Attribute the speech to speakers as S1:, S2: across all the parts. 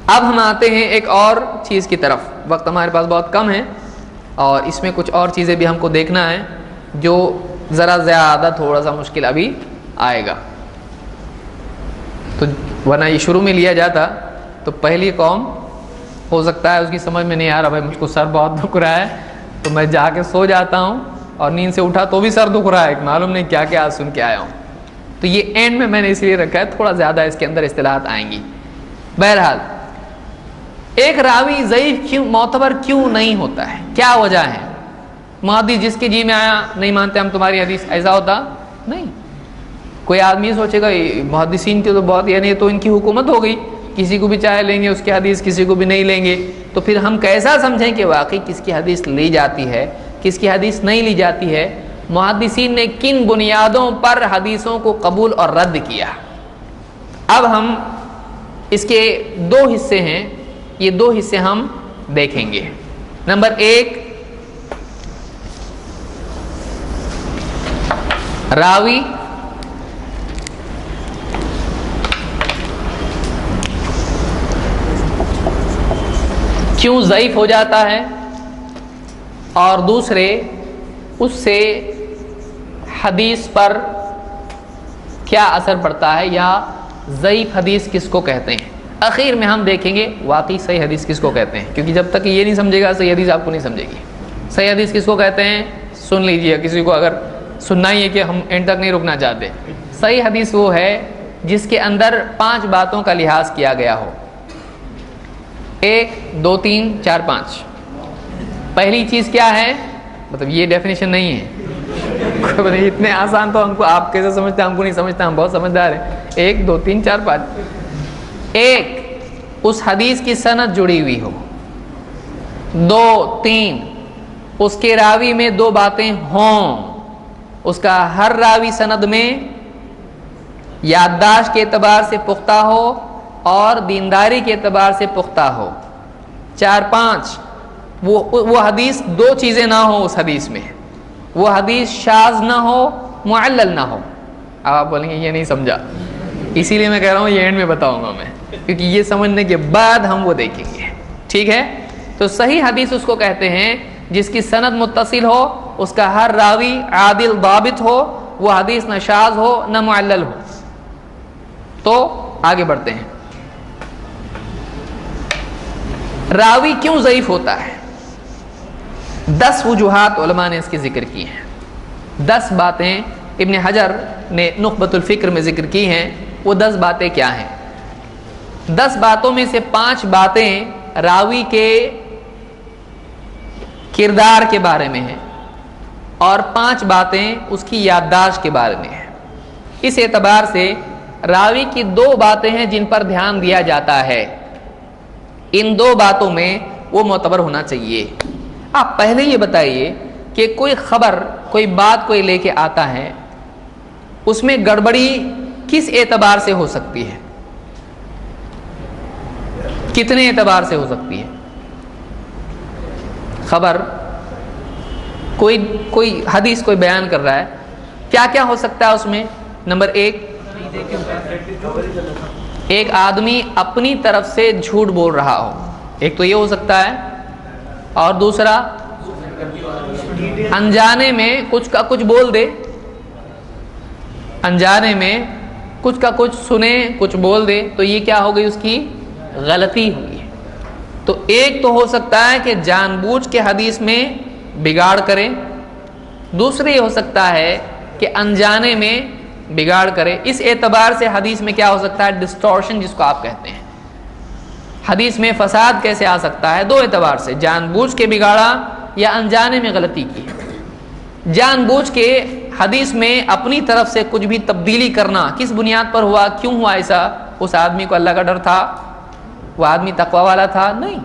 S1: اب ہم آتے ہیں ایک اور چیز کی طرف. وقت ہمارے پاس بہت کم ہے اور اس میں کچھ اور چیزیں بھی ہم کو دیکھنا ہے جو ذرا زیادہ تھوڑا سا مشکل ابھی آئے گا. تو ورنہ یہ شروع میں لیا جاتا تو پہلی قوم ہو سکتا ہے اس کی سمجھ میں نہیں آ رہا، بھائی مجھ کو سر بہت دکھ رہا ہے تو میں جا کے سو جاتا ہوں اور نیند سے اٹھا تو بھی سر دکھ رہا ہے، معلوم نہیں کیا کیا سن کے آیا ہوں. تو یہ اینڈ میں نے اس لیے رکھا ہے، تھوڑا زیادہ اس کے اندر اصطلاحات آئیں گی. بہرحال ایک راوی ضعیف کیوں معتبر کیوں نہیں ہوتا ہے، کیا وجہ ہے؟ محدث جس کے جی میں آیا نہیں مانتے ہم تمہاری حدیث، ایسا ہوتا نہیں. کوئی آدمی سوچے گا محدثین کی تو بہت یعنی تو ان کی حکومت ہو گئی، کسی کو بھی چاہے لیں گے اس کی حدیث، کسی کو بھی نہیں لیں گے. تو پھر ہم کیسا سمجھیں کہ واقعی کس کی حدیث لی جاتی ہے کس کی حدیث نہیں لی جاتی ہے؟ محدثین نے کن بنیادوں پر حدیثوں کو قبول اور رد کیا. اب ہم اس کے دو حصے ہیں، یہ دو حصے ہم دیکھیں گے. نمبر ایک، راوی کیوں ضعیف ہو جاتا ہے، اور دوسرے اس سے حدیث پر کیا اثر پڑتا ہے یا ضعیف حدیث کس کو کہتے ہیں. اخیر میں ہم دیکھیں گے واقعی صحیح حدیث کس کو کہتے ہیں، کیونکہ جب تک یہ نہیں سمجھے گا صحیح حدیث آپ کو نہیں سمجھے گی. صحیح حدیث کس کو کہتے ہیں سن لیجئے، کسی کو اگر سننا ہی ہے کہ ہم اینڈ تک نہیں رکنا چاہتے. صحیح حدیث وہ ہے جس کے اندر 5 باتوں کا لحاظ کیا گیا ہو. 1 2 3 4 5. پہلی چیز کیا ہے؟ مطلب یہ ڈیفینیشن نہیں ہے اتنے آسان تو ہم کو آپ کیسے سمجھتے ہیں، ہم کو نہیں سمجھتے، ہم بہت سمجھدار ہیں. 1 2 3 4 5. 1 اس حدیث کی سند جڑی ہوئی ہو. 2 3 اس کے راوی میں 2 باتیں ہوں، اس کا ہر راوی سند میں یادداشت کے اعتبار سے پختہ ہو اور دینداری کے اعتبار سے پختہ ہو. 4 5 وہ حدیث 2 چیزیں نہ ہو اس حدیث میں، وہ حدیث شاذ نہ ہو معلل نہ ہو. اب آپ بولیں گے یہ نہیں سمجھا، اسی لیے میں کہہ رہا ہوں یہ اینڈ میں بتاؤں گا میں، کیونکہ یہ سمجھنے کے بعد ہم وہ دیکھیں گے. ٹھیک ہے؟ تو صحیح حدیث اس کو کہتے ہیں جس کی سند متصل ہو، اس کا ہر راوی عادل ضابط ہو، وہ حدیث نہ شاذ ہو نہ معلل ہو. تو آگے بڑھتے ہیں. راوی کیوں ضعیف ہوتا ہے؟ 10 وجوہات علماء نے اس کے ذکر کی ہیں. 10 باتیں ابن حجر نے نخبۃ الفکر میں ذکر کی ہیں. وہ 10 باتیں کیا ہیں؟ 10 باتوں میں سے 5 باتیں راوی کے کردار کے بارے میں ہیں اور 5 باتیں اس کی یادداشت کے بارے میں ہیں. اس اعتبار سے راوی کی 2 باتیں ہیں جن پر دھیان دیا جاتا ہے. ان 2 باتوں میں وہ معتبر ہونا چاہیے. آپ پہلے یہ بتائیے کہ کوئی خبر کوئی بات کوئی لے کے آتا ہے، اس میں گڑبڑی کس اعتبار سے ہو سکتی ہے، کتنے اعتبار سے ہو سکتی ہے؟ خبر کوئی حدیث کوئی بیان کر رہا ہے، کیا کیا ہو سکتا ہے اس میں؟ نمبر 1، ایک آدمی اپنی طرف سے جھوٹ بول رہا ہو، ایک تو یہ ہو سکتا ہے. اور دوسرا انجانے میں کچھ کا کچھ بول دے، انجانے میں کچھ کا کچھ سنے کچھ بول دے، تو یہ کیا ہو گئی؟ اس کی غلطی ہوئی. تو ایک تو ہو سکتا ہے کہ جان بوجھ کے حدیث میں بگاڑ کرے، دوسری یہ ہو سکتا ہے کہ انجانے میں بگاڑ کرے. اس اعتبار سے حدیث میں کیا ہو سکتا ہے؟ ڈسٹورشن جس کو آپ کہتے ہیں. حدیث میں فساد کیسے آ سکتا ہے؟ 2 اعتبار سے، جان بوجھ کے بگاڑا یا انجانے میں غلطی کی. جان بوجھ کے حدیث میں اپنی طرف سے کچھ بھی تبدیلی کرنا کس بنیاد پر ہوا؟ کیوں ہوا ایسا؟ اس آدمی کو اللہ کا ڈر تھا؟ وہ آدمی تقوی والا تھا؟ نہیں،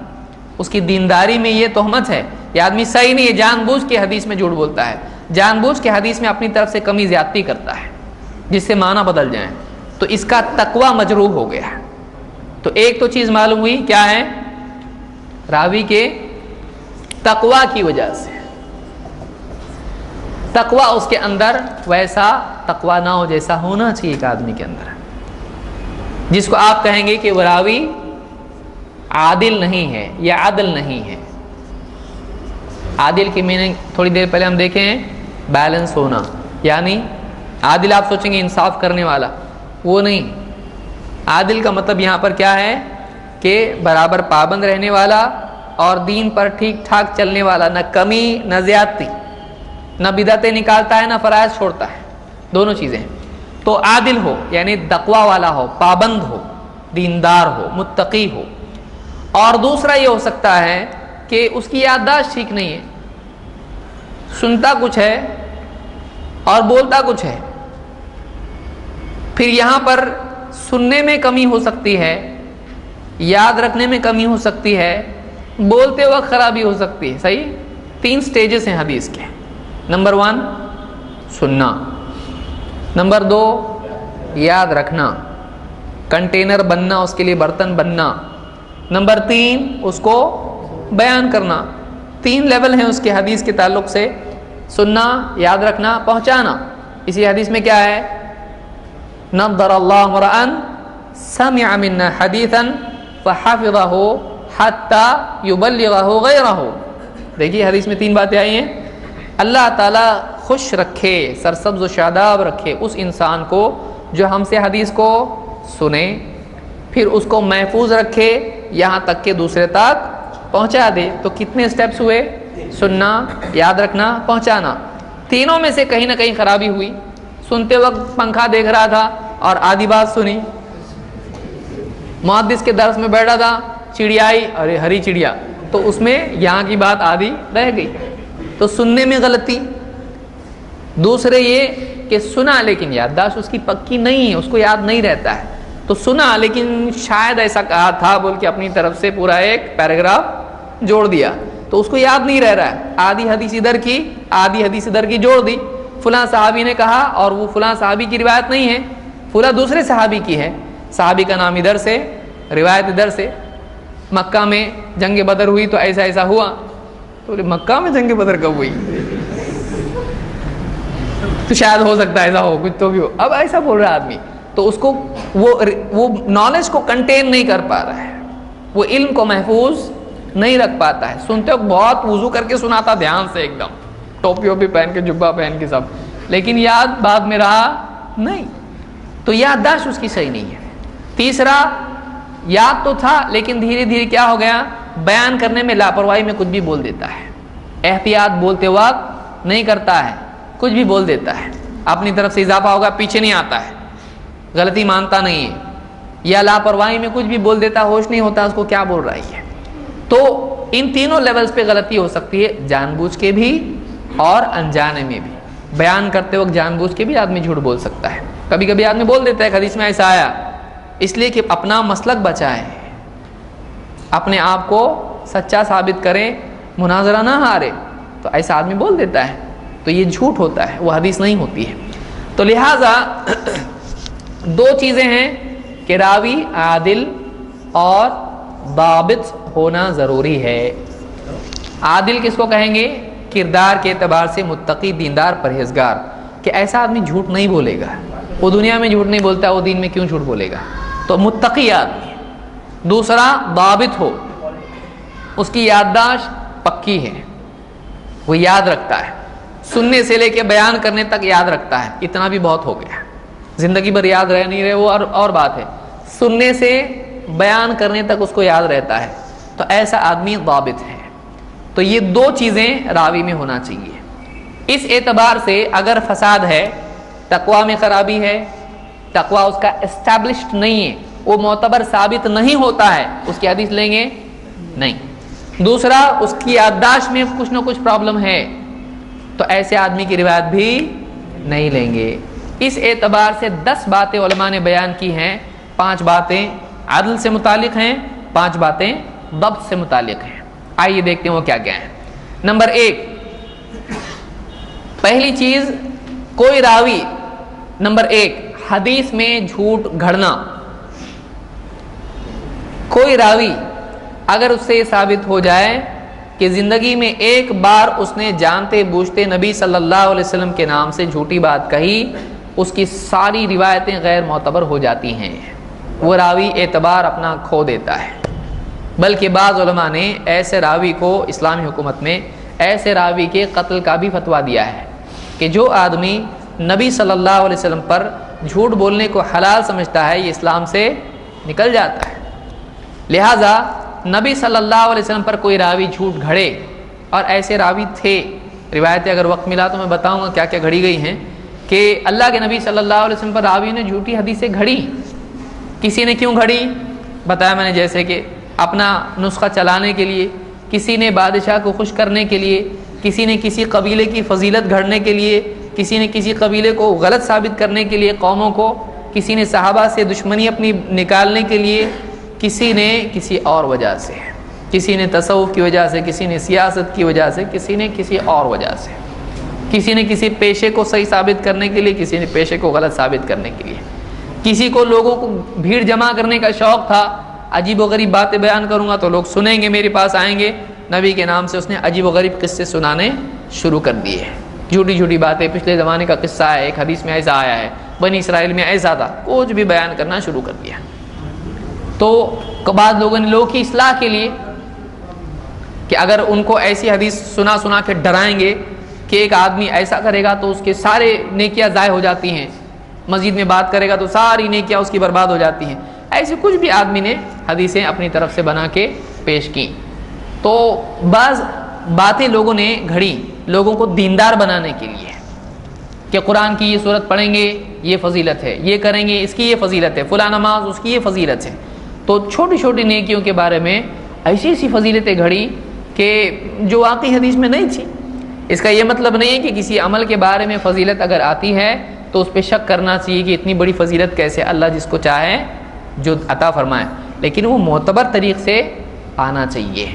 S1: اس کی دینداری میں یہ تہمت ہے. یہ آدمی صحیح نہیں ہے، جان بوجھ کے حدیث میں جھوٹ بولتا ہے، جان بوجھ کے حدیث میں اپنی طرف سے کمی زیادتی کرتا ہے جس سے معنی بدل جائیں، تو اس کا تقوی مجروح ہو گیا. تو ایک تو چیز معلوم ہوئی کیا ہے؟ راوی کے تقوی کی وجہ سے، تقوی اس کے اندر ویسا تقوی نہ ہو جیسا ہونا چاہیے ایک آدمی کے اندر، جس کو آپ کہیں گے کہ وہ راوی عادل نہیں ہے یا عدل نہیں ہے. عادل کی میننگ تھوڑی دیر پہلے ہم دیکھیں ہیں, بیلنس ہونا, یعنی عادل آپ سوچیں گے انصاف کرنے والا, وہ نہیں. عادل کا مطلب یہاں پر کیا ہے کہ برابر پابند رہنے والا اور دین پر ٹھیک ٹھاک چلنے والا, نہ کمی نہ زیادتی, نہ بدعتیں نکالتا ہے نہ فرائض چھوڑتا ہے, دونوں چیزیں. تو عادل ہو یعنی تقوی والا ہو, پابند ہو, دیندار ہو, متقی ہو. اور دوسرا یہ ہو سکتا ہے کہ اس کی یادداشت ٹھیک نہیں ہے, سنتا کچھ ہے اور بولتا کچھ ہے. پھر یہاں پر سننے میں کمی ہو سکتی ہے, یاد رکھنے میں کمی ہو سکتی ہے, بولتے وقت خرابی ہو سکتی ہے. صحیح, 3 سٹیجز ہیں حدیث کے. نمبر 1 سننا, نمبر 2 یاد رکھنا, کنٹینر بننا, اس کے لیے برتن بننا, نمبر 3 اس کو بیان کرنا. 3 لیول ہیں اس کے حدیث کے تعلق سے, سننا, یاد رکھنا, پہنچانا. اسی حدیث میں کیا ہے, نضر اللہ امرأ سمع منا حدیثا فحفظہ حتی یبلغہ غیرہ. دیکھیے حدیث میں 3 باتیں آئی ہیں. اللہ تعالیٰ خوش رکھے, سرسبز و شاداب رکھے اس انسان کو جو ہم سے حدیث کو سنے, پھر اس کو محفوظ رکھے یہاں تک کہ دوسرے تک پہنچا دے. تو کتنے سٹیپس ہوئے, سننا, یاد رکھنا, پہنچانا. تینوں میں سے کہیں نہ کہیں خرابی ہوئی. سنتے وقت پنکھا دیکھ رہا تھا اور آدھی بات سنی, محدث کے درس میں بیٹھا تھا, چڑیا آئی, ارے ہری چڑیا, تو اس میں یہاں کی بات آدھی رہ گئی. تو سننے میں غلطی. دوسرے یہ کہ سنا لیکن یادداشت اس کی پکی نہیں ہے, اس کو یاد نہیں رہتا ہے. تو سنا لیکن شاید ایسا کہا تھا بول کے اپنی طرف سے پورا ایک پیراگراف جوڑ دیا, تو اس کو یاد نہیں رہ رہا ہے. آدھی حدیث ادھر کی آدھی حدیث ادھر کی جوڑ دی. فلاں صحابی نے کہا اور وہ فلاں صحابی کی روایت نہیں ہے, فلاں دوسرے صحابی کی ہے. صحابی کا نام ادھر سے, روایت ادھر سے. مکہ میں جنگ بدر ہوئی تو ایسا ایسا ہوا. تو مکہ میں جنگ بدر کب ہوئی؟ تو شاید ہو سکتا ہے ایسا ہو, کچھ تو بھی ہو. اب ایسا بول رہا آدمی تو اس کو وہ نالج کو کنٹین نہیں کر پا رہا ہے, وہ علم کو محفوظ نہیں رکھ پاتا ہے. سنتے وقت بہت وضو کر کے سناتا, دھیان سے ایک دم, ٹوپی ووپی پہن کے, جبہ پہن کے سب, لیکن یاد بعد میں رہا نہیں. تو یادداشت اس کی صحیح نہیں ہے. تیسرا, یاد تو تھا لیکن دھیرے دھیرے کیا ہو گیا, بیان کرنے میں لاپرواہی میں کچھ بھی بول دیتا ہے. احتیاط بولتے وقت نہیں کرتا ہے, کچھ بھی بول دیتا ہے. اپنی طرف سے اضافہ ہوگا, پیچھے نہیں آتا ہے, غلطی مانتا نہیں ہے, یا لاپرواہی میں کچھ بھی بول دیتا, ہوش نہیں ہوتا اس کو کیا بول رہی ہے. تو ان تینوں لیولز پہ غلطی ہو سکتی ہے, جان بوجھ کے بھی اور انجانے میں بھی. بیان کرتے وقت جان بوجھ کے بھی آدمی جھوٹ بول سکتا ہے. کبھی کبھی آدمی بول دیتا ہے حدیث میں ایسا آیا, اس لیے کہ اپنا مسلک بچائے, اپنے آپ کو سچا ثابت کریں, مناظرہ نہ ہارے. تو ایسا آدمی بول دیتا ہے, تو یہ جھوٹ ہوتا ہے, وہ حدیث نہیں ہوتی ہے. تو لہٰذا 2 چیزیں ہیں کہ راوی عادل اور ضابط ہونا ضروری ہے. عادل کس کو کہیں گے, کردار کے اعتبار سے متقی, دیندار, پرہیزگار, کہ ایسا آدمی جھوٹ نہیں بولے گا. وہ دنیا میں جھوٹ نہیں بولتا, وہ دین میں کیوں جھوٹ بولے گا. تو متقی آدمی. دوسرا ضابط ہو, اس کی یادداشت پکی ہے, وہ یاد رکھتا ہے, سننے سے لے کے بیان کرنے تک یاد رکھتا ہے. اتنا بھی بہت ہو گیا, زندگی بھر یاد رہ نہیں رہے وہ اور بات ہے, سننے سے بیان کرنے تک اس کو یاد رہتا ہے. تو ایسا آدمی ضابط ہے. تو یہ 2 چیزیں راوی میں ہونا چاہیے. اس اعتبار سے اگر فساد ہے, تقوی میں خرابی ہے, تقوی اس کا اسٹیبلشڈ نہیں ہے, وہ معتبر ثابت نہیں ہوتا ہے, اس کی حدیث لیں گے نہیں. دوسرا, اس کی یادداشت میں کچھ نہ کچھ پرابلم ہے, تو ایسے آدمی کی روایت بھی نہیں لیں گے. اس اعتبار سے 10 باتیں علماء نے بیان کی ہیں. 5 باتیں عدل سے متعلق ہیں, 5 باتیں ضبط سے متعلق ہیں. آئیے دیکھتے ہیں وہ کیا کیا ہیں. نمبر 1, پہلی چیز, کوئی راوی, نمبر 1 حدیث میں جھوٹ گھڑنا. کوئی راوی اگر اس سے یہ ثابت ہو جائے کہ زندگی میں ایک بار اس نے جانتے بوجھتے نبی صلی اللہ علیہ وسلم کے نام سے جھوٹی بات کہی, اس کی ساری روایتیں غیر معتبر ہو جاتی ہیں. وہ راوی اعتبار اپنا کھو دیتا ہے. بلکہ بعض علماء نے ایسے راوی کو اسلامی حکومت میں ایسے راوی کے قتل کا بھی فتویٰ دیا ہے کہ جو آدمی نبی صلی اللہ علیہ وسلم پر جھوٹ بولنے کو حلال سمجھتا ہے یہ اسلام سے نکل جاتا ہے۔ لہٰذا نبی صلی اللہ علیہ وسلم پر کوئی راوی جھوٹ گھڑے، اور ایسے راوی تھے، روایتیں اگر وقت ملا تو میں بتاؤں گا کیا کیا گھڑی گئی ہیں، کہ اللہ کے نبی صلی اللہ علیہ وسلم پر راوی نے جھوٹی حدیثیں گھڑی۔ کسی نے کیوں گھڑی بتایا میں نے، جیسے کہ اپنا نسخہ چلانے کے لیے، کسی نے بادشاہ کو خوش کرنے کے لیے، کسی نے کسی قبیلے کی فضیلت گھڑنے کے لیے، کسی نے کسی قبیلے کو غلط ثابت کرنے کے لیے قوموں کو، کسی نے صحابہ سے دشمنی اپنی نکالنے کے لیے، کسی نے کسی اور وجہ سے، کسی نے تصوف کی وجہ سے، کسی نے سیاست کی وجہ سے، کسی نے کسی اور وجہ سے، کسی نے کسی پیشے کو صحیح ثابت کرنے کے لیے، کسی نے پیشے کو غلط ثابت کرنے کے لیے، کسی کو لوگوں کو بھیڑ جمع کرنے کا شوق تھا، عجیب و غریب باتیں بیان کروں گا تو لوگ سنیں گے، میرے پاس آئیں گے، نبی کے نام سے اس نے عجیب و غریب قصے سنانے شروع کر دیے، جھوٹی جھوٹی باتیں، پچھلے زمانے کا قصہ ہے، ایک حدیث میں ایسا آیا ہے، بنی اسرائیل میں ایسا تھا، کچھ بھی بیان کرنا شروع کر دیا۔ تو بعض لوگوں نے لوگوں کی اصلاح کے لیے کہ اگر ان کو ایسی حدیث سنا کے ڈرائیں گے کہ ایک آدمی ایسا کرے گا تو اس کے سارے نیکیاں ضائع ہو جاتی ہیں، مسجد میں بات کرے گا تو ساری نیکیاں اس کی برباد ہو جاتی ہیں، ایسے کچھ بھی آدمی نے حدیثیں اپنی طرف سے بنا کے پیش کی۔ تو بعض باتیں لوگوں نے گھڑی لوگوں کو دیندار بنانے کے لیے کہ قرآن کی یہ صورت پڑھیں گے یہ فضیلت ہے، یہ کریں گے اس کی یہ فضیلت ہے، فلاں نماز اس کی یہ فضیلت ہے، تو چھوٹی چھوٹی نیکیوں کے بارے میں ایسی ایسی فضیلتیں گھڑی کہ جو واقعی حدیث میں نہیں تھی۔ اس کا یہ مطلب نہیں ہے کہ کسی عمل کے بارے میں فضیلت اگر آتی ہے تو اس پہ شک کرنا چاہیے کہ اتنی بڑی فضیلت کیسے اللہ جس کو چاہے جو عطا فرمائے، لیکن وہ معتبر طریق سے آنا چاہیے۔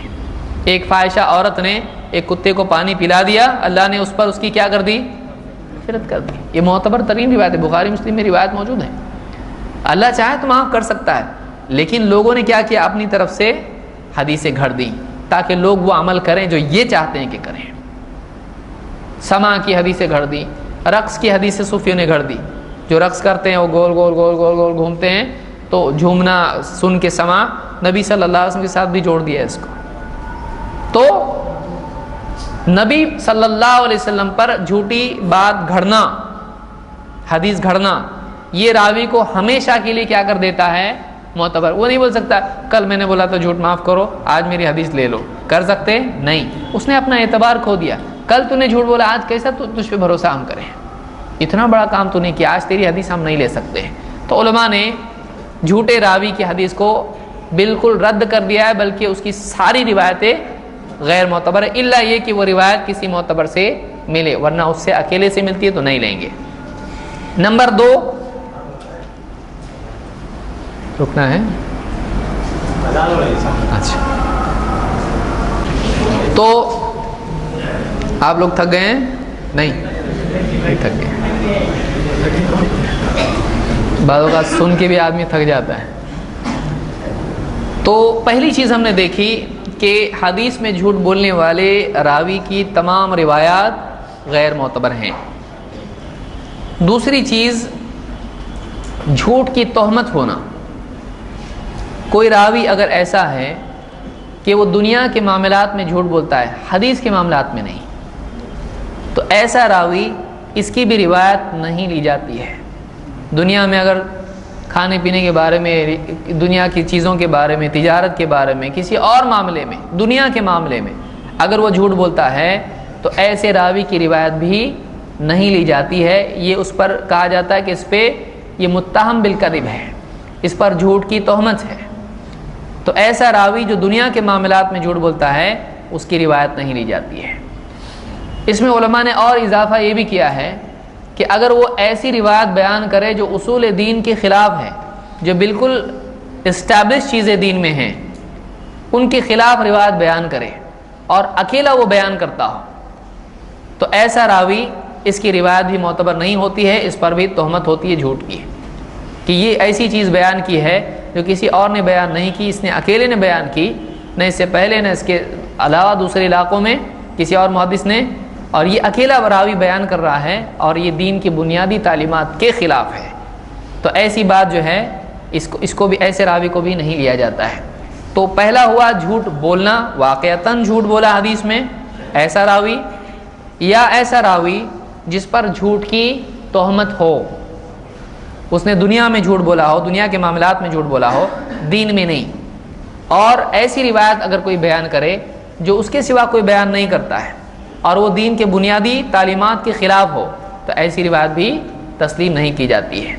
S1: ایک فاحشہ عورت نے ایک کتے کو پانی پلا دیا، اللہ نے اس پر اس کی کیا کر دی؟ مغفرت کر دی۔ یہ معتبر ترین روایت ہے، بخاری مسلم میں روایت موجود ہے۔ اللہ چاہے تو معاف کر سکتا ہے، لیکن لوگوں نے کیا کیا؟ اپنی طرف سے حدیثیں گھڑ دیں تاکہ لوگ وہ عمل کریں جو یہ چاہتے ہیں کہ کریں۔ سما کی حدیثیں گھڑ دی، رقص کی حدیثیں صوفیوں نے گھڑ دی، جو رقص کرتے ہیں وہ گول گول گول گول گول گھومتے ہیں، تو جھومنا سن کے سما نبی صلی اللہ علیہ وسلم کے ساتھ بھی جوڑ دیا ہے اس کو۔ تو نبی صلی اللہ علیہ وسلم پر جھوٹی بات گھڑنا، حدیث گھڑنا، یہ راوی کو ہمیشہ کے لیے کیا کر دیتا ہے؟ معتبر۔ وہ نہیں بول سکتا کل میں نے بولا تو جھوٹ معاف کرو آج میری حدیث لے لو، کر سکتے نہیں، اس نے اپنا اعتبار کھو دیا۔ کل تو نے جھوٹ بولا آج کیسا تو تجھ پہ بھروسہ ہم کریں، اتنا بڑا کام تو نے کیا، آج تیری حدیث ہم نہیں لے سکتے۔ تو علماء نے جھوٹے راوی کی حدیث کو بالکل رد کر دیا ہے، بلکہ اس کی ساری روایتیں غیر معتبر ہے، الا یہ کہ وہ روایت کسی معتبر سے ملے، ورنہ اس سے اکیلے سے ملتی ہے تو نہیں لیں گے۔ نمبر 2 رکنا ہے، اچھا تو آپ لوگ تھک گئے ہیں؟ نہیں تھک گئے، بعض اوقات سن کے بھی آدمی تھک جاتا ہے۔ تو پہلی چیز ہم نے دیکھی کہ حدیث میں جھوٹ بولنے والے راوی کی تمام روایات غیر معتبر ہیں۔ دوسری چیز جھوٹ کی تہمت ہونا۔ کوئی راوی اگر ایسا ہے کہ وہ دنیا کے معاملات میں جھوٹ بولتا ہے، حدیث کے معاملات میں نہیں، تو ایسا راوی اس کی بھی روایت نہیں لی جاتی ہے۔ دنیا میں اگر کھانے پینے کے بارے میں، دنیا کی چیزوں کے بارے میں، تجارت کے بارے میں، کسی اور معاملے میں، دنیا کے معاملے میں اگر وہ جھوٹ بولتا ہے تو ایسے راوی کی روایت بھی نہیں لی جاتی ہے۔ یہ اس پر کہا جاتا ہے کہ اس پہ یہ متہم بالکذب ہے، اس پر جھوٹ کی تہمت ہے۔ تو ایسا راوی جو دنیا کے معاملات میں جھوٹ بولتا ہے اس کی روایت نہیں لی جاتی ہے۔ اس میں علماء نے اور اضافہ یہ بھی کیا ہے کہ اگر وہ ایسی روایت بیان کرے جو اصول دین کے خلاف ہے، جو بالکل اسٹیبلش چیزیں دین میں ہیں، ان کے خلاف روایت بیان کرے اور اکیلا وہ بیان کرتا ہو، تو ایسا راوی اس کی روایت بھی معتبر نہیں ہوتی ہے، اس پر بھی تہمت ہوتی ہے جھوٹ کی، کہ یہ ایسی چیز بیان کی ہے جو کسی اور نے بیان نہیں کی، اس نے اکیلے نے بیان کی، نہ اس سے پہلے نہ اس کے علاوہ دوسرے علاقوں میں کسی اور محدث نے، اور یہ اکیلا راوی بیان کر رہا ہے اور یہ دین کی بنیادی تعلیمات کے خلاف ہے، تو ایسی بات جو ہے اس کو بھی ایسے راوی کو بھی نہیں لیا جاتا ہے۔ تو پہلا ہوا جھوٹ بولنا، واقعتاً جھوٹ بولا حدیث میں ایسا راوی، یا ایسا راوی جس پر جھوٹ کی تہمت ہو، اس نے دنیا میں جھوٹ بولا ہو، دنیا کے معاملات میں جھوٹ بولا ہو، دین میں نہیں، اور ایسی روایت اگر کوئی بیان کرے جو اس کے سوا کوئی بیان نہیں کرتا ہے اور وہ دین کے بنیادی تعلیمات کے خلاف ہو، تو ایسی روایت بھی تسلیم نہیں کی جاتی ہے۔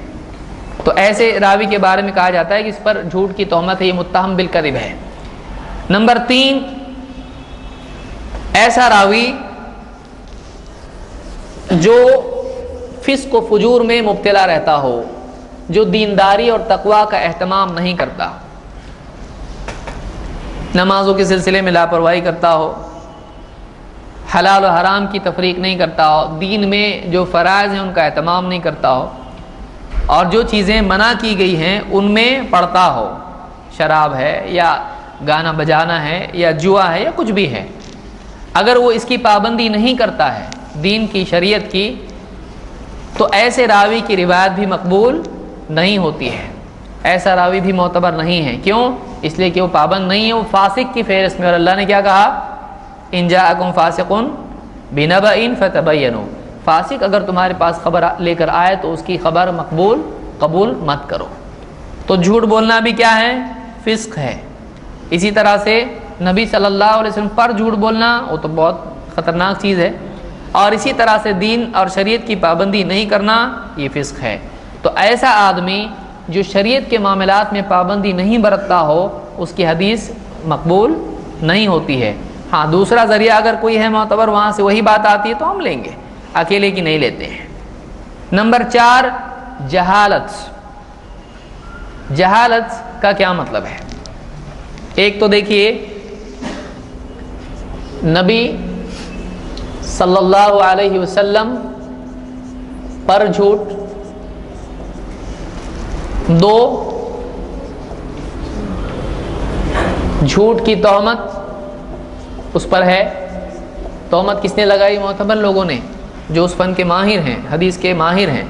S1: تو ایسے راوی کے بارے میں کہا جاتا ہے کہ اس پر جھوٹ کی تہمت ہے، یہ متہم بالکذب ہے۔ نمبر 3، ایسا راوی جو فسق و فجور میں مبتلا رہتا ہو، جو دینداری اور تقوی کا اہتمام نہیں کرتا، نمازوں کے سلسلے میں لاپرواہی کرتا ہو، حلال و حرام کی تفریق نہیں کرتا ہو، دین میں جو فرائض ہیں ان کا اہتمام نہیں کرتا ہو، اور جو چیزیں منع کی گئی ہیں ان میں پڑتا ہو، شراب ہے یا گانا بجانا ہے یا جوا ہے یا کچھ بھی ہے، اگر وہ اس کی پابندی نہیں کرتا ہے دین کی، شریعت کی، تو ایسے راوی کی روایت بھی مقبول نہیں ہوتی ہے، ایسا راوی بھی معتبر نہیں ہے۔ کیوں؟ اس لیے کہ وہ پابند نہیں ہے، وہ فاسق کی فہرست میں، اور اللہ نے کیا کہا؟ ان جاءکم فاسق بنبأ فتبینوا، فاسق اگر تمہارے پاس خبر لے کر آئے تو اس کی خبر قبول مت کرو۔ تو جھوٹ بولنا بھی کیا ہے؟ فسق ہے۔ اسی طرح سے نبی صلی اللہ علیہ وسلم پر جھوٹ بولنا وہ تو بہت خطرناک چیز ہے، اور اسی طرح سے دین اور شریعت کی پابندی نہیں کرنا یہ فسق ہے۔ تو ایسا آدمی جو شریعت کے معاملات میں پابندی نہیں برتتا ہو، اس کی حدیث مقبول نہیں ہوتی ہے۔ ہاں دوسرا ذریعہ اگر کوئی ہے معتبر، وہاں سے وہی بات آتی ہے تو ہم لیں گے، اکیلے کی نہیں لیتے ہیں۔ نمبر 4، جہالت۔ جہالت کا کیا مطلب ہے؟ ایک تو دیکھیے، نبی صلی اللہ علیہ وسلم پر جھوٹ، 2 جھوٹ کی تہمت اس پر ہے۔ تہمت کس نے لگائی؟ معتبر لوگوں نے جو اس فن کے ماہر ہیں، حدیث کے ماہر ہیں۔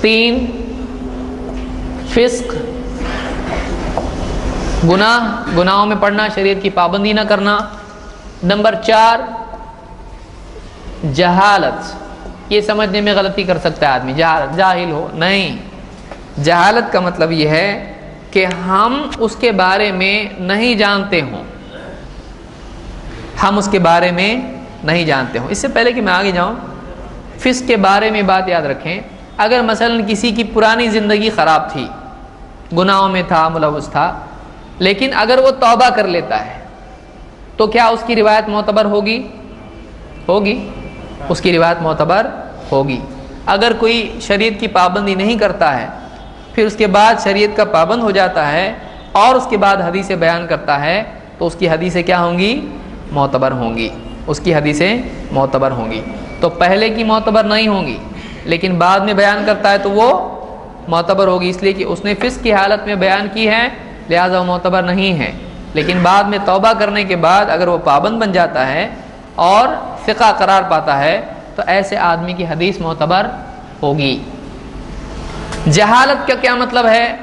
S1: 3 فسق، گناہوں میں پڑنا، شریعت کی پابندی نہ کرنا۔ نمبر 4 جہالت، یہ سمجھنے میں غلطی کر سکتا ہے آدمی، جاہل ہو، نہیں، جہالت کا مطلب یہ ہے کہ ہم اس کے بارے میں نہیں جانتے ہوں، ہم اس کے بارے میں نہیں جانتے ہوں۔ اس سے پہلے کہ میں آگے جاؤں، فسق کے بارے میں بات یاد رکھیں، اگر مثلا کسی کی پرانی زندگی خراب تھی، گناہوں میں تھا، ملوث تھا، لیکن اگر وہ توبہ کر لیتا ہے تو کیا اس کی روایت معتبر ہوگی؟ اس کی روایت معتبر ہوگی۔ اگر کوئی شریعت کی پابندی نہیں کرتا ہے، پھر اس کے بعد شریعت کا پابند ہو جاتا ہے اور اس کے بعد حدیثیں بیان کرتا ہے، تو اس کی حدیثیں کیا ہوں گی؟ معتبر ہوں گی، اس کی حدیثیں معتبر ہوں گی۔ تو پہلے کی معتبر نہیں ہوں گی، لیکن بعد میں بیان کرتا ہے تو وہ معتبر ہوگی، اس لیے کہ اس نے فسق کی حالت میں بیان کی ہے، لہذا وہ معتبر نہیں ہے۔ لیکن بعد میں توبہ کرنے کے بعد اگر وہ پابند بن جاتا ہے اور ثقہ قرار پاتا ہے تو ایسے آدمی کی حدیث معتبر ہوگی۔ جہالت کا کیا مطلب ہے؟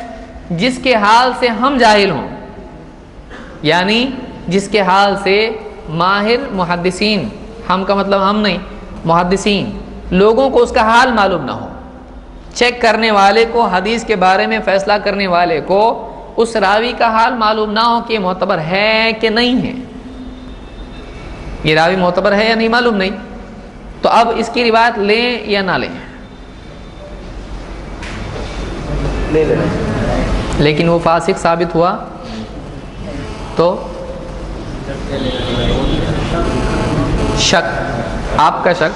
S1: جس کے حال سے ہم جاہل ہوں، یعنی جس کے حال سے ماہر محدثین، ہم کا مطلب ہم نہیں، محدثین لوگوں کو اس کا حال معلوم نہ ہو، چیک کرنے والے کو، حدیث کے بارے میں فیصلہ کرنے والے کو اس راوی کا حال معلوم نہ ہو کہ معتبر ہے کہ نہیں ہے، یہ راوی معتبر ہے یا نہیں معلوم نہیں، تو اب اس کی روایت لیں یا نہ لیں؟
S2: لے لینا۔
S1: لیکن وہ فاسق ثابت ہوا تو شک، آپ کا شک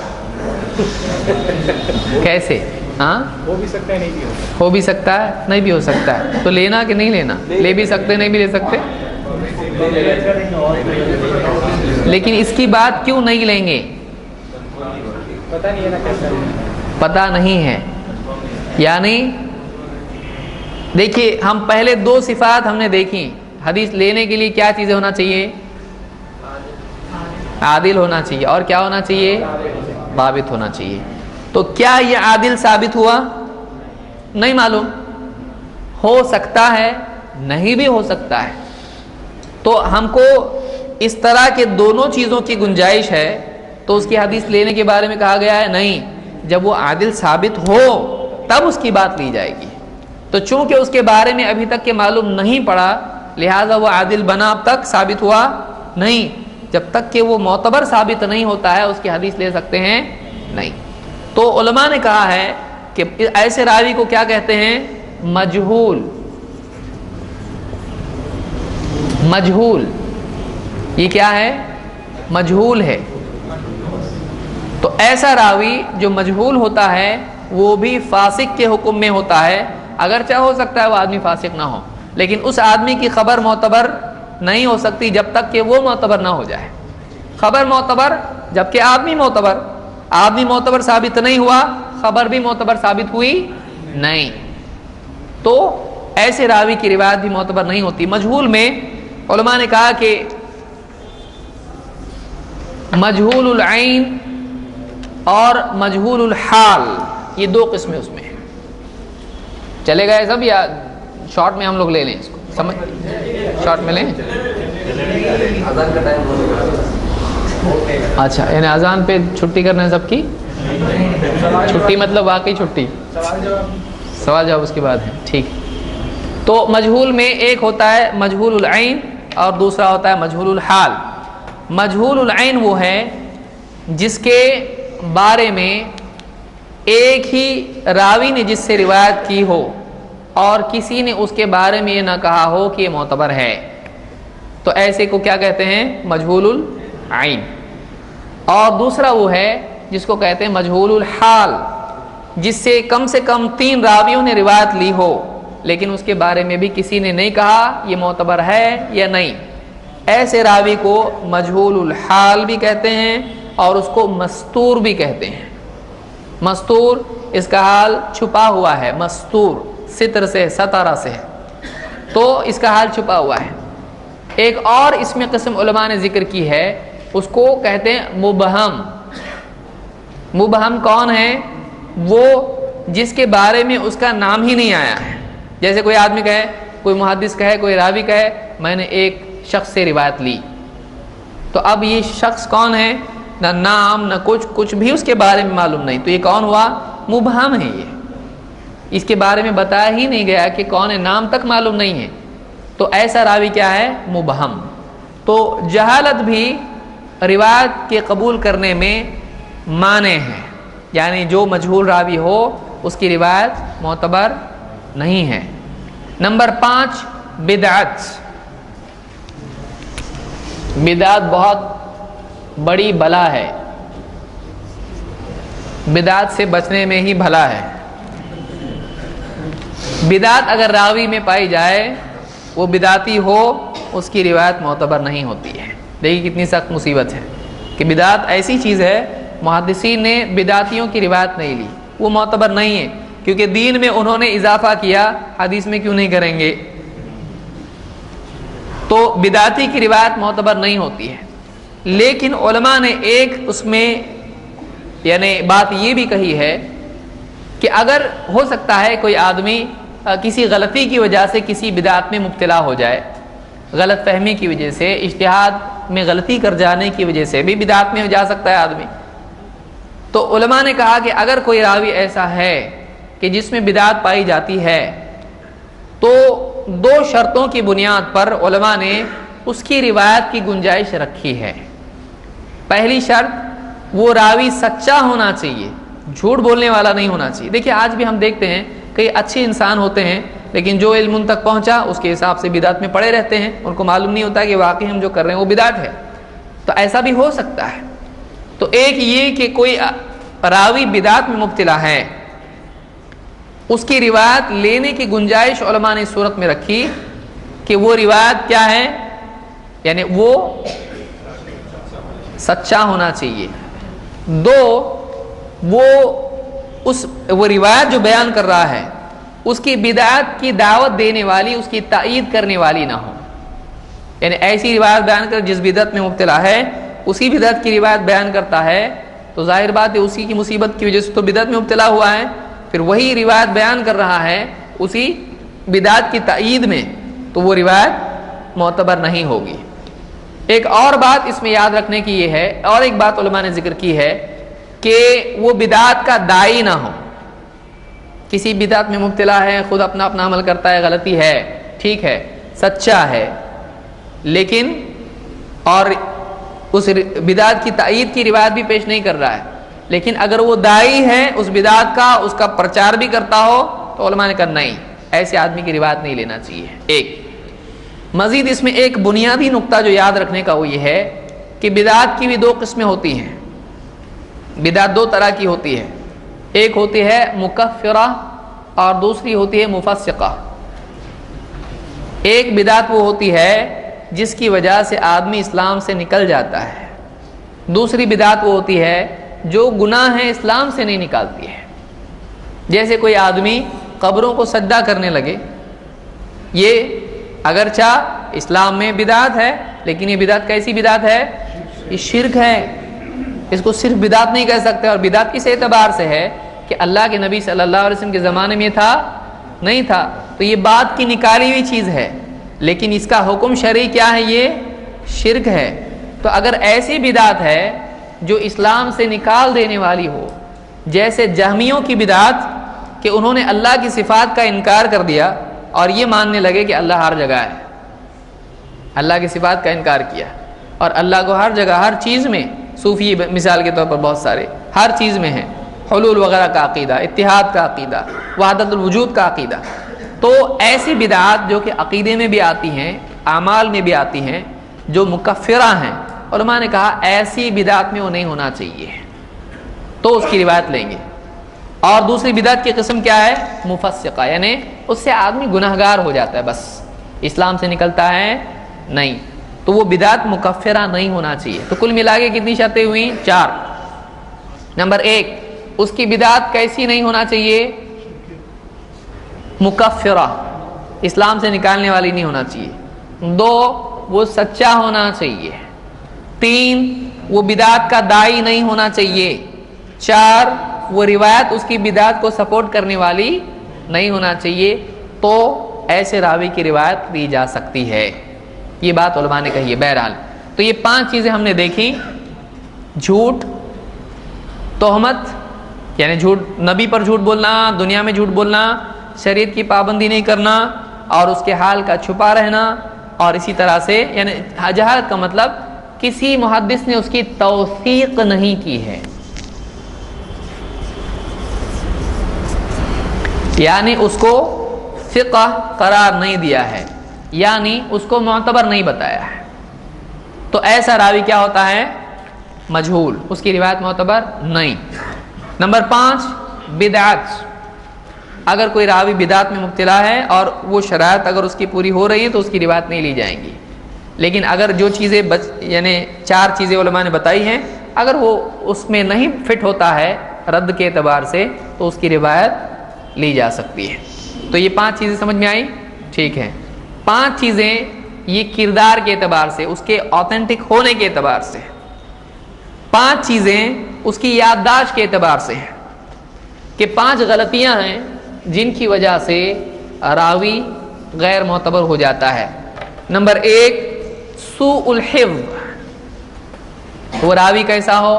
S1: کیسے؟ ہاں
S2: ہو بھی سکتا ہے، نہیں بھی
S1: ہو بھی سکتا ہے، نہیں بھی ہو سکتا ہے، تو لینا کہ نہیں لینا؟ لے بھی سکتے، نہیں بھی لے سکتے، لیکن اس کی بات کیوں نہیں لیں گے؟
S2: پتہ نہیں ہے نا کیسا ہے،
S1: پتہ نہیں ہے۔ یعنی دیکھیے، ہم پہلے 2 صفات ہم نے دیکھی، حدیث لینے کے لیے کیا چیزیں ہونا چاہیے؟ عادل ہونا چاہیے، اور کیا ہونا چاہیے؟ ثابت ہونا چاہیے۔ تو کیا یہ عادل ثابت ہوا؟ نہیں معلوم، ہو سکتا ہے، نہیں بھی ہو سکتا ہے، تو ہم کو اس طرح کے دونوں چیزوں کی گنجائش ہے تو اس کی حدیث لینے کے بارے میں کہا گیا ہے نہیں، جب وہ عادل ثابت ہو تب اس کی بات لی جائے گی۔ تو چونکہ اس کے بارے میں ابھی تک کے معلوم نہیں پڑا، لہٰذا وہ عادل بنا اب تک ثابت ہوا نہیں، جب تک کہ وہ معتبر ثابت نہیں ہوتا ہے اس کی حدیث لے سکتے ہیں نہیں۔ تو علماء نے کہا ہے کہ ایسے راوی کو کیا کہتے ہیں؟ مجہول۔ مجہول یہ کیا ہے؟ مجہول ہے۔ تو ایسا راوی جو مجہول ہوتا ہے وہ بھی فاسق کے حکم میں ہوتا ہے، اگرچہ ہو سکتا ہے وہ آدمی فاسق نہ ہو، لیکن اس آدمی کی خبر معتبر نہیں ہو سکتی جب تک کہ وہ معتبر نہ ہو جائے۔ خبر معتبر جبکہ آدمی معتبر، آدمی معتبر ثابت نہیں ہوا، خبر بھی معتبر ثابت ہوئی نہیں، تو ایسے راوی کی روایت بھی معتبر نہیں ہوتی۔ مجہول میں علماء نے کہا کہ مجہول العین اور مجہول الحال یہ دو قسمیں اس میں ہیں۔ چلے گئے سب یا شارٹ میں ہم لوگ لے لیں اس کو؟ سمجھ شارٹ میں لیں؟ اچھا، یعنی اذان پہ چھٹی کرنا ہے سب کی؟ چھٹی مطلب واقعی چھٹی؟ سوال جواب اس کے بعد ہے، ٹھیک۔ تو مجہول میں ایک ہوتا ہے مجہول العین اور دوسرا ہوتا ہے مجہول الحال۔ مجہول العین وہ ہے جس کے بارے میں ایک ہی راوی نے جس سے روایت کی ہو اور کسی نے اس کے بارے میں یہ نہ کہا ہو کہ یہ معتبر ہے، تو ایسے کو کیا کہتے ہیں؟ مجہول العین۔ اور دوسرا وہ ہے جس کو کہتے ہیں مجہول الحال، جس سے کم 3 راویوں نے روایت لی ہو لیکن اس کے بارے میں بھی کسی نے نہیں کہا یہ معتبر ہے یا نہیں، ایسے راوی کو مجہول الحال بھی کہتے ہیں اور اس کو مستور بھی کہتے ہیں۔ مستور اس کا حال چھپا ہوا ہے، مستور ستر سے ستارہ سے، تو اس کا حال چھپا ہوا ہے۔ ایک اور اس میں قسم علماء نے ذکر کی ہے، اس کو کہتے ہیں مبہم۔ مبہم کون ہے؟ وہ جس کے بارے میں اس کا نام ہی نہیں آیا ہے۔ جیسے کوئی آدمی کہے، کوئی محدث کہے، کوئی راوی کہے میں نے ایک شخص سے روایت لی، تو اب یہ شخص کون ہے؟ نہ نام نہ کچھ بھی اس کے بارے میں معلوم نہیں، تو یہ کون ہوا؟ مبہم ہے۔ یہ اس کے بارے میں بتایا ہی نہیں گیا کہ کون ہے، نام تک معلوم نہیں ہے، تو ایسا راوی کیا ہے؟ مبہم۔ تو جہالت بھی روایت کے قبول کرنے میں مانع ہے، یعنی جو مجہول راوی ہو اس کی روایت معتبر نہیں ہے۔ نمبر 5 بدعت۔ بدعت بہت بڑی بلا ہے، بدعت سے بچنے میں ہی بھلا ہے۔ بدعت اگر راوی میں پائی جائے، وہ بدعتی ہو، اس کی روایت معتبر نہیں ہوتی ہے۔ دیکھیے کتنی سخت مصیبت ہے کہ بدعت ایسی چیز ہے، محدثین نے بدعتیوں کی روایت نہیں لی، وہ معتبر نہیں ہے، کیونکہ دین میں انہوں نے اضافہ کیا، حدیث میں کیوں نہیں کریں گے؟ تو بدعتی کی روایت معتبر نہیں ہوتی ہے۔ لیکن علماء نے ایک اس میں یعنی بات یہ بھی کہی ہے کہ اگر ہو سکتا ہے کوئی آدمی کسی غلطی کی وجہ سے کسی بدعت میں مبتلا ہو جائے، غلط فہمی کی وجہ سے، اجتہاد میں غلطی کر جانے کی وجہ سے بھی بدعت میں جا سکتا ہے آدمی، تو علماء نے کہا کہ اگر کوئی راوی ایسا ہے کہ جس میں بدعت پائی جاتی ہے، تو 2 شرطوں کی بنیاد پر علماء نے اس کی روایت کی گنجائش رکھی ہے۔ پہلی شرط، وہ راوی سچا ہونا چاہیے، جھوٹ بولنے والا نہیں ہونا چاہیے۔ دیکھیے آج بھی ہم دیکھتے ہیں کئی اچھے انسان ہوتے ہیں لیکن جو علم ان تک پہنچا اس کے حساب سے بدعت میں پڑے رہتے ہیں، ان کو معلوم نہیں ہوتا کہ واقعی ہم جو کر رہے ہیں وہ بدعت ہے، تو ایسا بھی ہو سکتا ہے۔ تو ایک یہ کہ کوئی راوی بدعت میں مبتلا ہے، اس کی روایت لینے کی گنجائش علماء نے اس صورت میں رکھی کہ وہ روایت کیا ہے؟ یعنی وہ سچا ہونا چاہیے۔ 2، وہ روایت جو بیان کر رہا ہے اس کی بدعت کی دعوت دینے والی، اس کی تائید کرنے والی نہ ہو، یعنی ایسی روایت بیان کر جس بدعت میں مبتلا ہے اسی بدعت کی روایت بیان کرتا ہے، تو ظاہر بات ہے اسی کی مصیبت کی وجہ سے تو بدعت میں مبتلا ہوا ہے، پھر وہی روایت بیان کر رہا ہے اسی بدعت کی تائید میں، تو وہ روایت معتبر نہیں ہوگی۔ ایک اور بات اس میں یاد رکھنے کی یہ ہے، اور ایک بات علماء نے ذکر کی ہے کہ وہ بدعت کا داعی نہ ہو۔ کسی بدعت میں مبتلا ہے، خود اپنا عمل کرتا ہے، غلطی ہے، ٹھیک ہے، سچا ہے، لیکن اور اس بدعت کی تائید کی روایت بھی پیش نہیں کر رہا ہے، لیکن اگر وہ داعی ہے اس بدعت کا، اس کا پرچار بھی کرتا ہو، تو علماء نے کہا نہیں، ایسے آدمی کی روایت نہیں لینا چاہیے۔ ایک مزید اس میں ایک بنیادی نقطہ جو یاد رکھنے کا وہ یہ ہے کہ بدعت کی بھی دو قسمیں ہوتی ہیں۔ بدعت دو طرح کی ہوتی ہے، ایک ہوتی ہے مکفرہ اور دوسری ہوتی ہے مفسقہ۔ ایک بدعت وہ ہوتی ہے جس کی وجہ سے آدمی اسلام سے نکل جاتا ہے، دوسری بدعت وہ ہوتی ہے جو گناہ ہے اسلام سے نہیں نکالتی ہے۔ جیسے کوئی آدمی قبروں کو سجدہ کرنے لگے، یہ اگرچہ اسلام میں بدعت ہے، لیکن یہ بدعت کیسی بدعت ہے؟ یہ شرک ہے، اس کو صرف بدعت نہیں کہہ سکتے۔ اور بدعت کس اعتبار سے ہے کہ اللہ کے نبی صلی اللہ علیہ وسلم کے زمانے میں تھا نہیں تھا، تو یہ بات کی نکالی ہوئی چیز ہے، لیکن اس کا حکم شرعی کیا ہے؟ یہ شرک ہے۔ تو اگر ایسی بدعت ہے جو اسلام سے نکال دینے والی ہو، جیسے جہمیوں کی بدعت کہ انہوں نے اللہ کی صفات کا انکار کر دیا اور یہ ماننے لگے کہ اللہ ہر جگہ ہے، اللہ کی صفات کا انکار کیا اور اللہ کو ہر جگہ ہر چیز میں، صوفی مثال کے طور پر بہت سارے ہر چیز میں ہیں، حلول وغیرہ کا عقیدہ، اتحاد کا عقیدہ، وحدت الوجود کا عقیدہ۔ تو ایسی بدعات جو کہ عقیدے میں بھی آتی ہیں، اعمال میں بھی آتی ہیں، جو مکفرہ ہیں، علماء نے کہا ایسی بدعت میں وہ نہیں ہونا چاہیے، تو اس کی روایت لیں گے۔ اور دوسری بدعت کی قسم کیا ہے؟ مفسقہ، یعنی اس سے آدمی گناہگار ہو جاتا ہے، بس اسلام سے نکلتا ہے نہیں، تو وہ بدعت مکفرہ نہیں ہونا چاہیے۔ تو کل ملا کے کتنی شرطیں ہوئیں؟ 4۔ نمبر 1، اس کی بدعت کیسی نہیں ہونا چاہیے؟ مکفرہ، اسلام سے نکالنے والی نہیں ہونا چاہیے۔ 2، وہ سچا ہونا چاہیے۔ 3، وہ بدعت کا داعی نہیں ہونا چاہیے۔ 4، وہ روایت اس کی بدعت کو سپورٹ کرنے والی نہیں ہونا چاہیے، تو ایسے راوی کی روایت لی جا سکتی ہے۔ یہ بات علماء نے کہی ہے۔ بہرحال تو یہ 5 چیزیں ہم نے دیکھی: جھوٹ، تہمت یعنی جھوٹ، نبی پر جھوٹ بولنا، دنیا میں جھوٹ بولنا، شریعت کی پابندی نہیں کرنا اور اس کے حال کا چھپا رہنا، اور اسی طرح سے یعنی جہالت کا مطلب کسی محدث نے اس کی توثیق نہیں کی ہے، یعنی اس کو فقہ قرار نہیں دیا ہے، یعنی اس کو معتبر نہیں بتایا ہے، تو ایسا راوی کیا ہوتا ہے؟ مجہول، اس کی روایت معتبر نہیں۔ نمبر 5، بدعت، اگر کوئی راوی بدعت میں مبتلا ہے اور وہ شرائط اگر اس کی پوری ہو رہی ہیں تو اس کی روایت نہیں لی جائیں گی، لیکن اگر جو چیزیں یعنی 4 چیزیں علماء نے بتائی ہیں، اگر وہ اس میں نہیں فٹ ہوتا ہے رد کے اعتبار سے، تو اس کی روایت لی جا سکتی ہے۔ تو یہ 5 چیزیں سمجھ میں آئی؟ ٹھیک ہے۔ 5 چیزیں یہ کردار کے اعتبار سے، اس کے آتھینٹک ہونے کے اعتبار سے، 5 چیزیں اس کی یادداشت کے اعتبار سے ہیں کہ 5 غلطیاں ہیں جن کی وجہ سے راوی غیر معتبر ہو جاتا ہے۔ نمبر 1، سوء الحفظ، وہ راوی کیسا ہو؟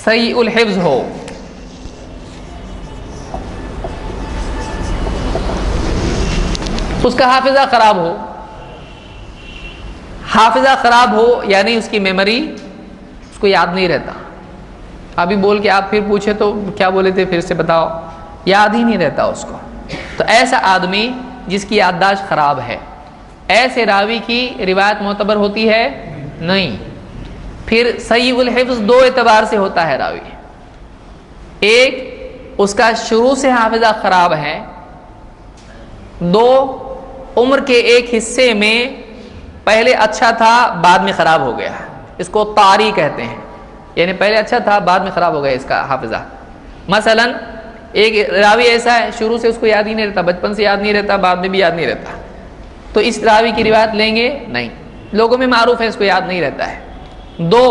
S1: سیء الحفظ ہو، اس کا حافظہ خراب ہو۔ حافظہ خراب ہو یعنی اس کی میموری، اس کو یاد نہیں رہتا، ابھی بول کے آپ پھر پوچھے تو کیا بولے تھے پھر سے بتاؤ، یاد ہی نہیں رہتا اس کو۔ تو ایسا آدمی جس کی یادداشت خراب ہے، ایسے راوی کی روایت معتبر ہوتی ہے نہیں۔ پھر سیء الحفظ 2 اعتبار سے ہوتا ہے راوی، ایک اس کا شروع سے حافظہ خراب ہے، 2 عمر کے ایک حصے میں پہلے اچھا تھا بعد میں خراب ہو گیا، اس کو طاری کہتے ہیں، یعنی پہلے اچھا تھا بعد میں خراب ہو گیا اس کا حافظہ۔ مثلا ایک راوی ایسا ہے شروع سے اس کو یاد ہی نہیں رہتا، بچپن سے یاد نہیں رہتا، بعد میں بھی یاد نہیں رہتا، تو اس راوی کی روایت لیں گے نہیں، لوگوں میں معروف ہے اس کو یاد نہیں رہتا ہے۔ 2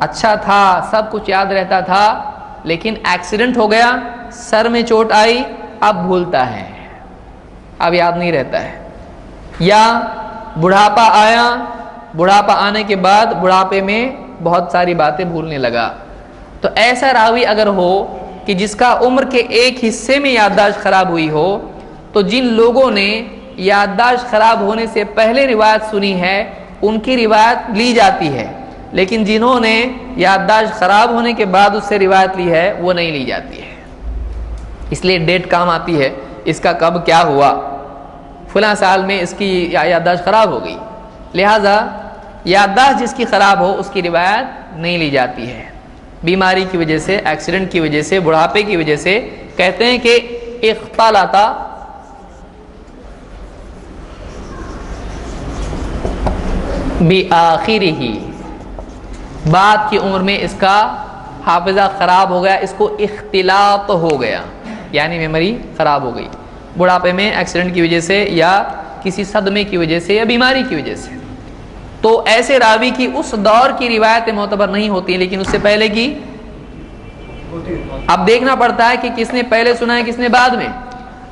S1: اچھا تھا، سب کچھ یاد رہتا تھا، لیکن ایکسیڈنٹ ہو گیا، سر میں چوٹ آئی، اب بھولتا ہے، اب یاد نہیں رہتا ہے۔ یا بڑھاپا آیا، بڑھاپا آنے کے بعد بڑھاپے میں بہت ساری باتیں بھولنے لگا. تو ایسا راوی اگر ہو کہ جس کا عمر کے ایک حصے میں یادداشت خراب ہوئی ہو، تو جن لوگوں نے یادداشت خراب ہونے سے پہلے روایت سنی ہے ان کی روایت لی جاتی ہے، لیکن جنہوں نے یادداشت خراب ہونے کے بعد اس سے روایت لی ہے وہ نہیں لی جاتی ہے. اس لیے ڈیٹ کام آتی ہے، اس کا کب کیا ہوا، فلاں سال میں اس کی یادداشت خراب ہو گئی، لہذا یادداشت جس کی خراب ہو اس کی روایت نہیں لی جاتی ہے. بیماری کی وجہ سے، ایکسیڈنٹ کی وجہ سے، بڑھاپے کی وجہ سے. کہتے ہیں کہ اختلط بآخرہ، بعد کی عمر میں اس کا حافظہ خراب ہو گیا، اس کو اختلاط ہو گیا، یعنی میموری خراب ہو گئی بڑھاپے میں، ایکسیڈنٹ کی وجہ سے یا کسی صدمے کی وجہ سے یا بیماری کی وجہ سے. تو ایسے راوی کی اس دور کی روایتیں معتبر نہیں ہوتی ہیں، لیکن اس سے پہلے کی اب دیکھنا پڑتا ہے کہ کس نے پہلے سنا ہے کس نے بعد میں.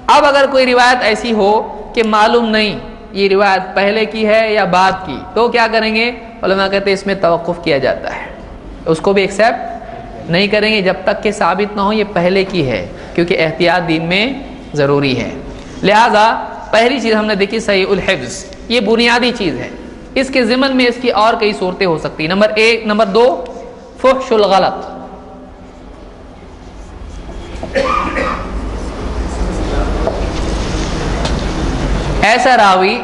S1: اب اگر کوئی روایت ایسی ہو کہ معلوم نہیں یہ روایت پہلے کی ہے یا بعد کی، تو کیا کریں گے؟ علماء کہتے ہیں اس میں توقف کیا جاتا ہے، اس کو بھی ایکسیپٹ نہیں کریں گے جب تک کہ ثابت نہ ہو یہ پہلے کی ہے، کیونکہ احتیاط دین میں ضروری ہے. لہذا پہلی چیز ہم نے دیکھی صحیح الحفظ، یہ بنیادی چیز ہے. اس کے ضمن میں اس کی اور کئی صورتیں ہو سکتی ہیں. نمبر ایک. نمبر دو، فحش الغلط. ایسا راوی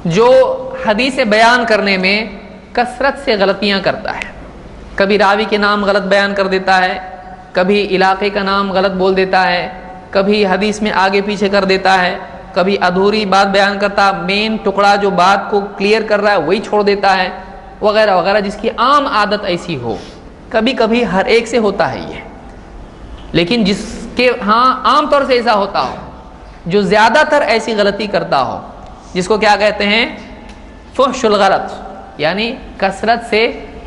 S1: جو حدیث بیان کرنے میں کثرت سے غلطیاں کرتا ہے، کبھی راوی کے نام غلط بیان کر دیتا ہے، کبھی علاقے کا نام غلط بول دیتا ہے، کبھی حدیث میں آگے پیچھے کر دیتا ہے، کبھی ادھوری بات بیان کرتا، مین ٹکڑا جو بات کو کلیئر کر رہا ہے وہی چھوڑ دیتا ہے، وغیرہ وغیرہ، جس کی عام عادت ایسی ہو. کبھی کبھی ہر ایک سے ہوتا ہے یہ، لیکن جس کے ہاں عام طور سے ایسا ہوتا ہو، جو زیادہ تر ایسی غلطی کرتا ہو، جس کو کیا کہتے ہیں؟ فحش الغلط، یعنی کثرت سے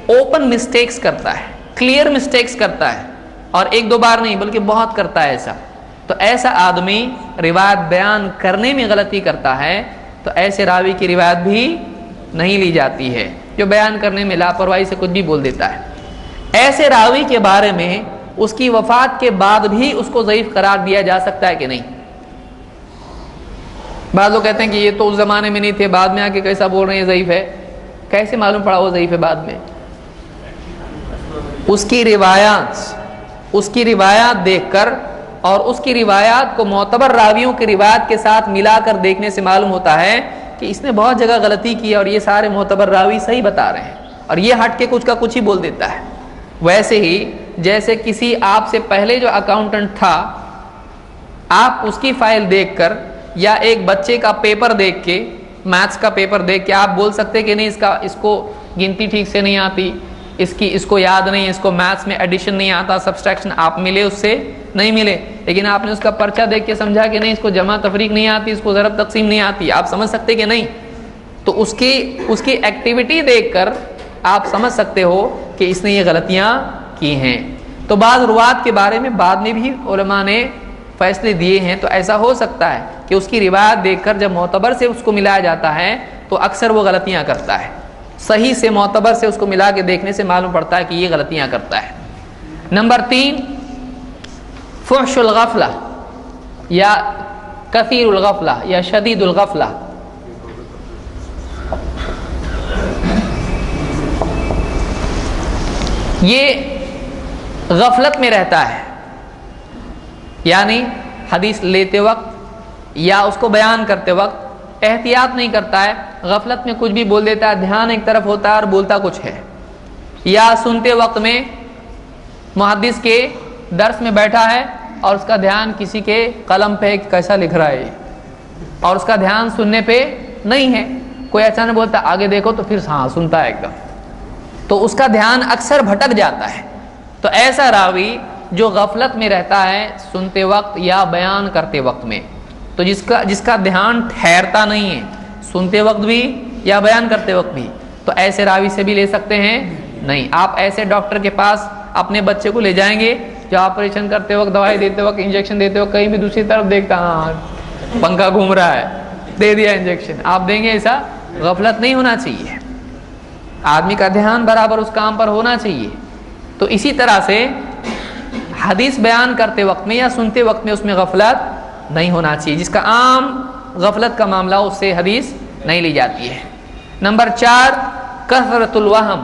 S1: اوپن مسٹیکس کرتا ہے، کلیئر مسٹیکس کرتا ہے، اور ایک دو بار نہیں بلکہ بہت کرتا ہے ایسا. تو ایسا آدمی روایت بیان کرنے میں غلطی کرتا ہے تو ایسے راوی کی روایت بھی نہیں لی جاتی ہے، جو بیان کرنے میں لاپرواہی سے کچھ بھی بول دیتا ہے. ایسے راوی کے بارے میں اس کی وفات کے بعد بھی اس کو ضعیف قرار دیا جا سکتا ہے کہ نہیں؟ بعض لوگ کہتے ہیں کہ یہ تو اس زمانے میں نہیں تھے، بعد میں آ کے کیسا بول رہے ہیں ضعیف ہے. کیسے معلوم پڑا وہ ضعیف ہے بعد میں؟ اس کی روایات دیکھ کر اور اس کی روایات کو معتبر راویوں کی روایت کے ساتھ ملا کر دیکھنے سے معلوم ہوتا ہے کہ اس نے بہت جگہ غلطی کی اور یہ سارے معتبر راوی صحیح بتا رہے ہیں، اور یہ ہٹ کے کچھ کا کچھ ہی بول دیتا ہے. ویسے ہی جیسے کسی آپ سے پہلے جو اکاؤنٹنٹ تھا، آپ اس کی فائل دیکھ کر یا ایک بچے کا پیپر دیکھ کے، میتھس کا پیپر دیکھ کے آپ بول سکتے کہ نہیں اس کو گنتی ٹھیک سے نہیں آتی، اس کو یاد نہیں، اس کو میتھس میں ایڈیشن نہیں آتا، سبسٹریکشن آپ ملے اس سے نہیں ملے، لیکن آپ نے اس کا پرچہ دیکھ کے سمجھا کہ نہیں اس کو جمع تفریق نہیں آتی، اس کو ضرب تقسیم نہیں آتی، آپ سمجھ سکتے کہ نہیں؟ تو اس کی ایکٹیویٹی دیکھ کر آپ سمجھ سکتے ہو کہ اس نے یہ غلطیاں کی ہیں. تو بعض روات کے بارے میں بعد میں بھی علماء نے فیصلے دیے ہیں، تو ایسا ہو سکتا ہے کہ اس کی روایت دیکھ کر جب معتبر سے اس کو ملایا جاتا ہے تو اکثر وہ غلطیاں کرتا ہے. صحیح سے معتبر سے اس کو ملا کے دیکھنے سے معلوم پڑتا ہے کہ یہ غلطیاں کرتا ہے. نمبر 3، فحش الغفلہ یا کثیر الغفلہ یا شدید الغفلہ. یہ غفلت میں رہتا ہے، یعنی حدیث لیتے وقت یا اس کو بیان کرتے وقت احتیاط نہیں کرتا ہے، غفلت میں کچھ بھی بول دیتا ہے، دھیان ایک طرف ہوتا ہے اور بولتا کچھ ہے. یا سنتے وقت میں محدث کے درس میں بیٹھا ہے اور اس کا دھیان کسی کے قلم پہ کیسا لکھ رہا ہے اور اس کا دھیان سننے پہ نہیں ہے، کوئی اچانک بولتا آگے دیکھو تو پھر ہاں سنتا ہے ایک دم، تو اس کا دھیان اکثر بھٹک جاتا ہے. تو ایسا راوی جو غفلت میں رہتا ہے سنتے وقت یا بیان کرتے وقت میں، تو جس کا دھیان ٹھہرتا نہیں ہے سنتے وقت بھی یا بیان کرتے وقت بھی، تو ایسے راوی سے بھی لے سکتے ہیں نہیں. آپ ایسے ڈاکٹر کے پاس اپنے بچے کو لے جائیں گے جو آپریشن کرتے وقت، دوائی دیتے وقت، انجیکشن دیتے وقت کہیں بھی دوسری طرف دیکھتا ہاں پنکھا گھوم رہا ہے، دے دیا انجیکشن، آپ دیں گے ایسا غفلت نہیں ہونا چاہیے، آدمی کا دھیان برابر اس کام پر ہونا چاہیے۔ تو اسی طرح سے حدیث بیان کرتے وقت میں یا سنتے وقت میں اس میں غفلت نہیں ہونا چاہیے، جس کا عام غفلت کا معاملہ اس سے حدیث نہیں لی جاتی ہے۔ نمبر 4 کثرت الوہم،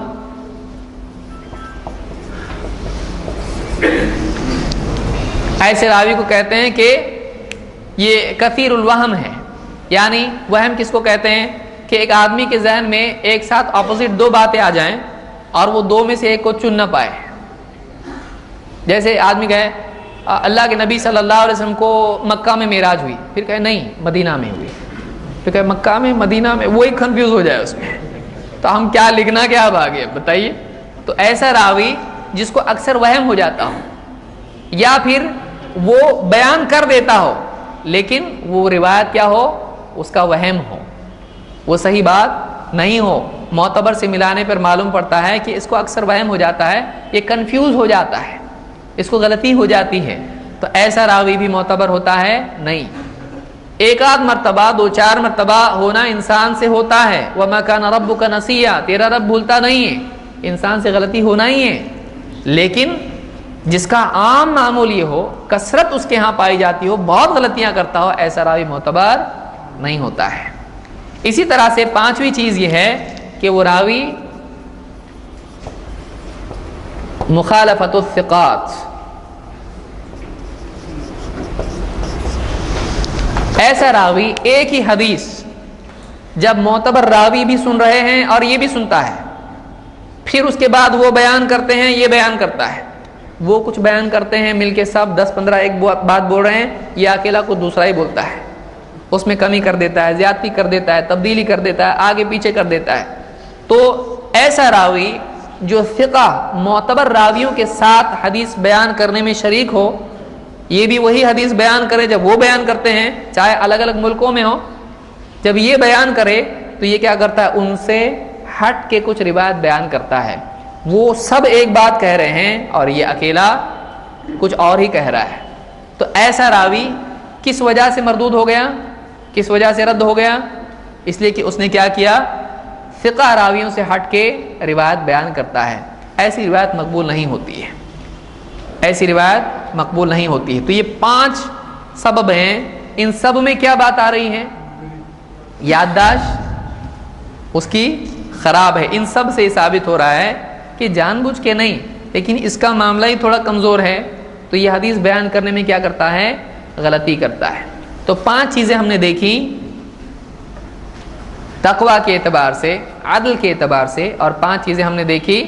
S1: ایسے راوی کو کہتے ہیں کہ یہ کثیر الوہم ہے، یعنی وہم کس کو کہتے ہیں کہ ایک آدمی کے ذہن میں ایک ساتھ اپوزٹ دو باتیں آ جائیں اور وہ دو میں سے ایک کو چن نہ پائے۔ جیسے آدمی کہے اللہ کے نبی صلی اللہ علیہ وسلم کو مکہ میں معراج ہوئی، پھر کہے نہیں مدینہ میں ہوئی، پھر کہے مکہ میں مدینہ میں، وہی کنفیوز ہو جائے اس میں، تو ہم کیا لکھنا کیا اب آگے بتائیے۔ تو ایسا راوی جس کو اکثر وہم ہو جاتا ہو، یا پھر وہ بیان کر دیتا ہو لیکن وہ روایت کیا ہو، اس کا وہم ہو، وہ صحیح بات نہیں ہو، معتبر سے ملانے پر معلوم پڑتا ہے کہ اس کو اکثر وہم ہو جاتا ہے، یہ کنفیوز ہو جاتا ہے، اس کو غلطی ہو جاتی ہے، تو ایسا راوی بھی معتبر ہوتا ہے نہیں۔ ایک آدھ مرتبہ 2-4 مرتبہ ہونا انسان سے ہوتا ہے، وَمَا كَانَ رَبُّكَ نَسِيًّا، تیرا رب بھولتا نہیں ہے، انسان سے غلطی ہونا ہی ہے، لیکن جس کا عام معمول یہ ہو، کثرت اس کے ہاں پائی جاتی ہو، بہت غلطیاں کرتا ہو، ایسا راوی معتبر نہیں ہوتا ہے۔ اسی طرح سے 5ویں چیز یہ ہے کہ وہ راوی مخالفت الثقات، ایسا راوی ایک ہی حدیث جب معتبر راوی بھی سن رہے ہیں اور یہ بھی سنتا ہے، پھر اس کے بعد وہ بیان کرتے ہیں، یہ بیان کرتا ہے، وہ کچھ بیان کرتے ہیں مل کے سب 10-15 ایک بات بول رہے ہیں، یہ اکیلا کو دوسرا ہی بولتا ہے، اس میں کمی کر دیتا ہے، زیادتی کر دیتا ہے، تبدیلی کر دیتا ہے، آگے پیچھے کر دیتا ہے۔ تو ایسا راوی جو ثقہ معتبر راویوں کے ساتھ حدیث بیان کرنے میں شریک ہو، یہ بھی وہی حدیث بیان کرے جب وہ بیان کرتے ہیں، چاہے الگ الگ ملکوں میں ہو، جب یہ بیان کرے تو یہ کیا کرتا ہے، ان سے ہٹ کے کچھ روایت بیان کرتا ہے، وہ سب ایک بات کہہ رہے ہیں اور یہ اکیلا کچھ اور ہی کہہ رہا ہے۔ تو ایسا راوی کس وجہ سے مردود ہو گیا، کس وجہ سے رد ہو گیا، اس لیے کہ اس نے کیا کیا، ثقہ راویوں سے ہٹ کے روایت بیان کرتا ہے، ایسی روایت مقبول نہیں ہوتی ہے، ایسی روایت مقبول نہیں ہوتی ہے۔ تو یہ 5 سبب ہیں، ان سب میں کیا بات آ رہی ہے، یادداشت اس کی خراب ہے، ان سب سے ثابت ہو رہا ہے کہ جان بوجھ کے نہیں، لیکن اس کا معاملہ ہی تھوڑا کمزور ہے، تو یہ حدیث بیان کرنے میں کیا کرتا ہے، غلطی کرتا ہے۔ تو 5 چیزیں ہم نے دیکھی، تقویٰ کے اعتبار سے، عدل کے اعتبار سے، اور 5 چیزیں ہم نے دیکھی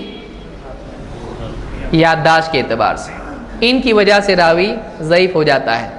S1: یادداشت کے اعتبار سے۔ ان کی وجہ سے راوی ضعیف ہو جاتا ہے۔